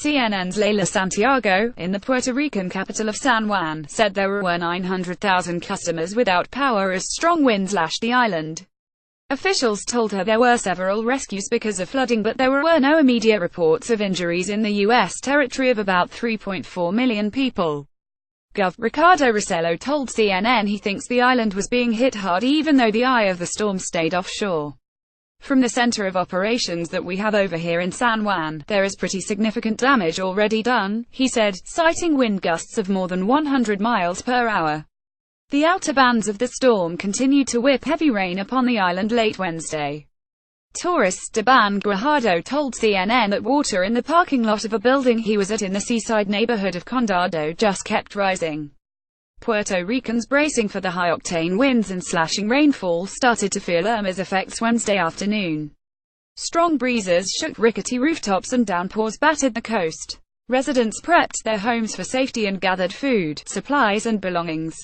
CNN's Leila Santiago, in the Puerto Rican capital of San Juan, said there were 900,000 customers without power as strong winds lashed the island. Officials told her there were several rescues because of flooding, but there were no immediate reports of injuries in the U.S. territory of about 3.4 million people. Gov. Ricardo Rossello told CNN he thinks the island was being hit hard even though the eye of the storm stayed offshore. From the center of operations that we have over here in San Juan, there is pretty significant damage already done, he said, citing wind gusts of more than 100 miles per hour. The outer bands of the storm continued to whip heavy rain upon the island late Wednesday. Tourist Esteban Guajardo told CNN that water in the parking lot of a building he was at in the seaside neighborhood of Condado just kept rising. Puerto Ricans bracing for the high-octane winds and slashing rainfall started to feel Irma's effects Wednesday afternoon. Strong breezes shook rickety rooftops and downpours battered the coast. Residents prepped their homes for safety and gathered food, supplies and belongings.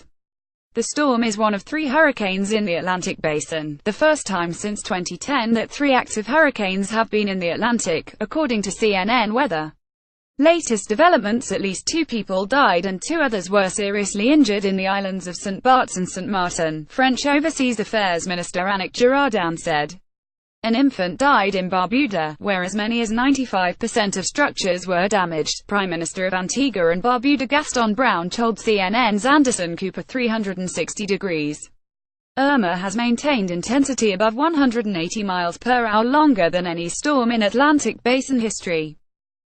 The storm is one of 3 hurricanes in the Atlantic basin, the first time since 2010 that 3 active hurricanes have been in the Atlantic, according to CNN weather. Latest developments: at least 2 people died and 2 others were seriously injured in the islands of St. Barts and St. Martin, French Overseas Affairs Minister Annick Girardin said. An infant died in Barbuda, where as many as 95% of structures were damaged. Prime Minister of Antigua and Barbuda Gaston Brown told CNN's Anderson Cooper 360 degrees. Irma has maintained intensity above 180 miles per hour longer than any storm in Atlantic basin history.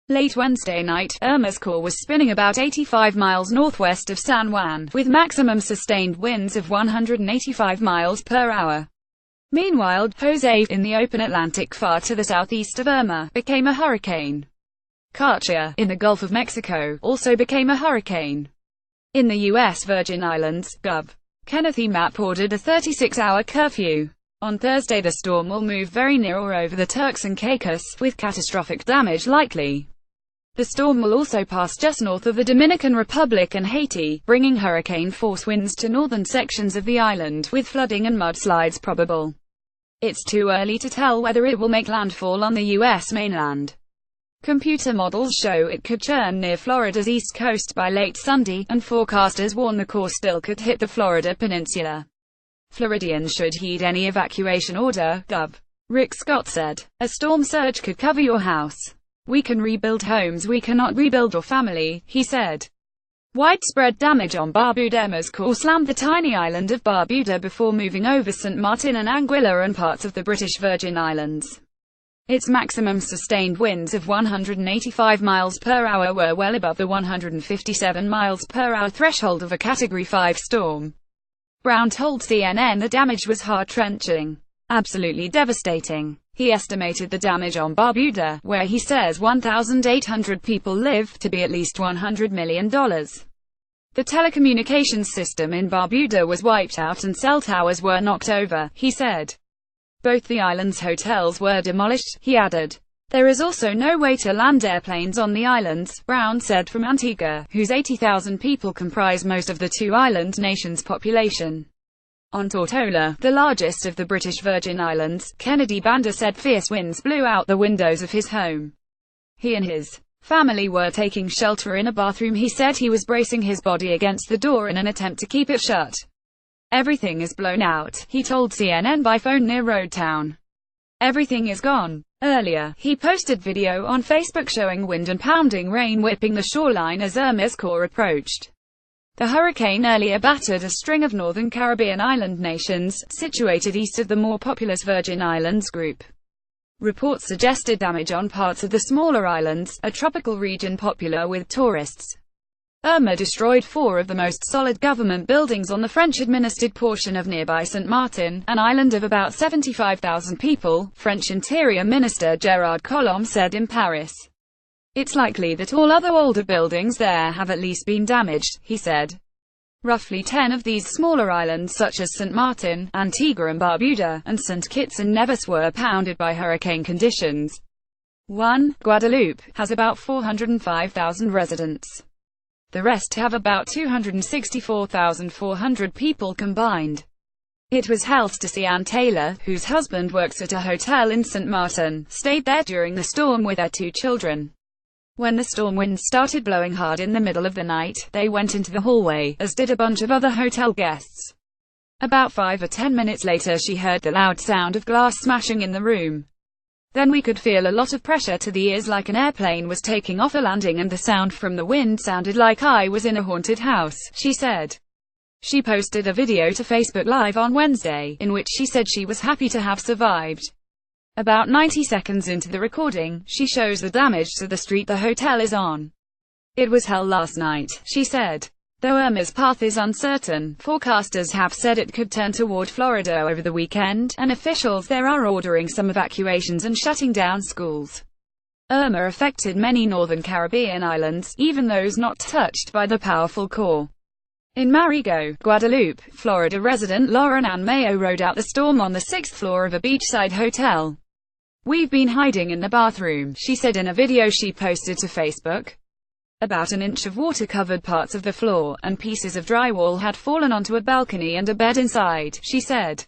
Late Wednesday night, Irma's core was spinning about 85 miles northwest of San Juan, with maximum sustained winds of 185 miles per hour. Meanwhile, Jose, in the open Atlantic far to the southeast of Irma, became a hurricane. Katia, in the Gulf of Mexico, also became a hurricane. In the U.S. Virgin Islands, Gov. Kenneth E. Mapp ordered a 36-hour curfew. On Thursday the storm will move very near or over the Turks and Caicos, with catastrophic damage likely. The storm will also pass just north of the Dominican Republic and Haiti, bringing hurricane-force winds to northern sections of the island, with flooding and mudslides probable. It's too early to tell whether it will make landfall on the U.S. mainland. Computer models show it could churn near Florida's east coast by late Sunday, and forecasters warn the core still could hit the Florida peninsula. Floridians should heed any evacuation order, Gov. Rick Scott said. A storm surge could cover your house. We can rebuild homes, we cannot rebuild your family, he said. Widespread damage on Barbuda's core slammed the tiny island of Barbuda before moving over St. Martin and Anguilla and parts of the British Virgin Islands. Its maximum sustained winds of 185 miles per hour were well above the 157 miles per hour threshold of a Category 5 storm. Brown told CNN the damage was heart-wrenching. Absolutely devastating. He estimated the damage on Barbuda, where he says 1,800 people live, to be at least $100 million. The telecommunications system in Barbuda was wiped out and cell towers were knocked over, he said. Both the island's hotels were demolished, he added. There is also no way to land airplanes on the islands, Brown said from Antigua, whose 80,000 people comprise most of the 2-island nation's population. On Tortola, the largest of the British Virgin Islands, Kennedy Banda said fierce winds blew out the windows of his home. He and his family were taking shelter in a bathroom. He said he was bracing his body against the door in an attempt to keep it shut. Everything is blown out, he told CNN by phone near Road Town. Everything is gone. Earlier, he posted video on Facebook showing wind and pounding rain whipping the shoreline as Irma's core approached. The hurricane earlier battered a string of northern Caribbean island nations, situated east of the more populous Virgin Islands group. Reports suggested damage on parts of the smaller islands, a tropical region popular with tourists. Irma destroyed 4 of the most solid government buildings on the French-administered portion of nearby St. Martin, an island of about 75,000 people, French Interior Minister Gérard Collomb said in Paris. It's likely that all other older buildings there have at least been damaged, he said. Roughly 10 of these smaller islands such as St. Martin, Antigua and Barbuda, and St. Kitts and Nevis were pounded by hurricane conditions. 1. Guadeloupe has about 405,000 residents. The rest have about 264,400 people combined. It was hell to see Ann Taylor, whose husband works at a hotel in St. Martin, stayed there during the storm with their 2 children. When the storm winds started blowing hard in the middle of the night, they went into the hallway, as did a bunch of other hotel guests. About 5 or 10 minutes later she heard the loud sound of glass smashing in the room. Then we could feel a lot of pressure to the ears like an airplane was taking off a landing, and the sound from the wind sounded like I was in a haunted house, she said. She posted a video to Facebook Live on Wednesday, in which she said she was happy to have survived. About 90 seconds into the recording, she shows the damage to the street the hotel is on. "It was hell last night," she said. Though Irma's path is uncertain, forecasters have said it could turn toward Florida over the weekend, and officials there are ordering some evacuations and shutting down schools. Irma affected many northern Caribbean islands, even those not touched by the powerful core. In Marigot, Guadeloupe, Florida resident Lauren Ann Mayo rode out the storm on the 6th floor of a beachside hotel. "We've been hiding in the bathroom," she said in a video she posted to Facebook. About an inch of water covered parts of the floor, and pieces of drywall had fallen onto a balcony and a bed inside, she said.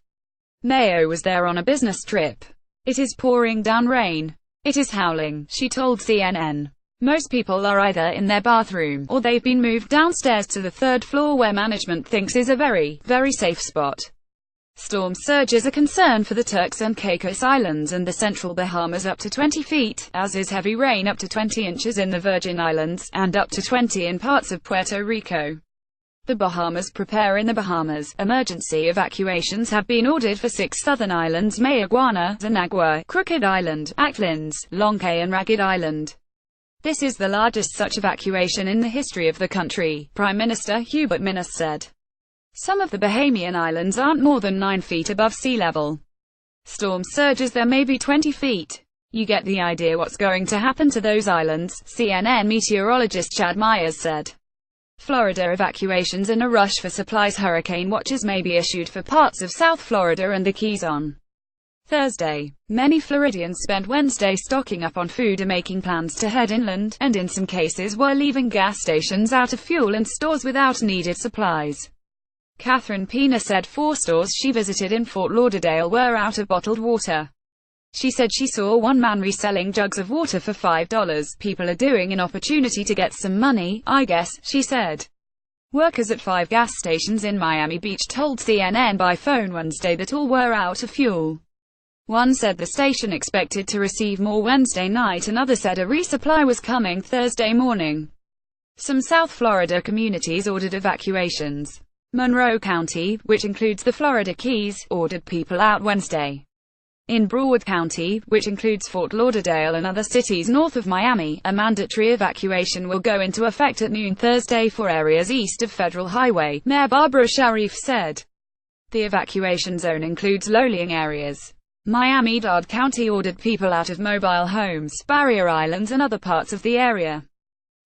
Mayo was there on a business trip. "It is pouring down rain. It is howling," she told CNN. "Most people are either in their bathroom, or they've been moved downstairs to the 3rd floor where management thinks is a very, very safe spot." Storm surges are concern for the Turks and Caicos Islands and the central Bahamas up to 20 feet, as is heavy rain up to 20 inches in the Virgin Islands, and up to 20 in parts of Puerto Rico. The Bahamas prepare. In the Bahamas, emergency evacuations have been ordered for 6 southern islands: Mayaguana, Zanagua, Crooked Island, Acklins, Long Cay and Ragged Island. This is the largest such evacuation in the history of the country, Prime Minister Hubert Minnis said. Some of the Bahamian islands aren't more than 9 feet above sea level. Storm surges there may be 20 feet. You get the idea what's going to happen to those islands, CNN meteorologist Chad Myers said. Florida evacuations in a rush for supplies. Hurricane watches may be issued for parts of South Florida and the Keys on Thursday. Many Floridians spent Wednesday stocking up on food and making plans to head inland, and in some cases were leaving gas stations out of fuel and stores without needed supplies. Catherine Pena said 4 stores she visited in Fort Lauderdale were out of bottled water. She said she saw one man reselling jugs of water for $5. "People are doing an opportunity to get some money, I guess," she said. Workers at 5 gas stations in Miami Beach told CNN by phone Wednesday that all were out of fuel. One said the station expected to receive more Wednesday night, another said a resupply was coming Thursday morning. Some South Florida communities ordered evacuations. Monroe County, which includes the Florida Keys, ordered people out Wednesday. In Broward County, which includes Fort Lauderdale and other cities north of Miami, a mandatory evacuation will go into effect at noon Thursday for areas east of Federal Highway, Mayor Barbara Sharif said. The evacuation zone includes low-lying areas. Miami-Dade County ordered people out of mobile homes, barrier islands and other parts of the area.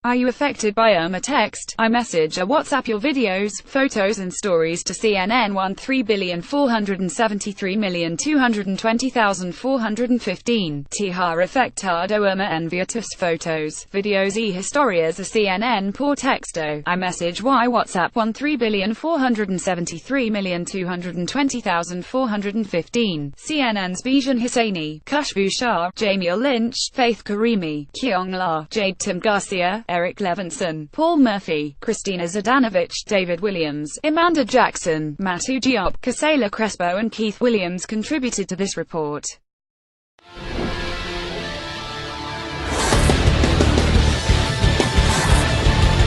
Are you affected by Irma? Text, iMessage or WhatsApp your videos, photos and stories to CNN 13,473,220,415. Tihar afectado Irma envia tus fotos, videos y historias a CNN por texto, iMessage y WhatsApp 13,473,220,415. CNN's Bijan Husseini, Khushbu Shah, Jamil Lynch, Faith Karimi, Kyung La, Jade Tim Garcia, Eric Levinson, Paul Murphy, Christina Zadanovich, David Williams, Amanda Jackson, Matu Diop, Casela Crespo and Keith Williams contributed to this report.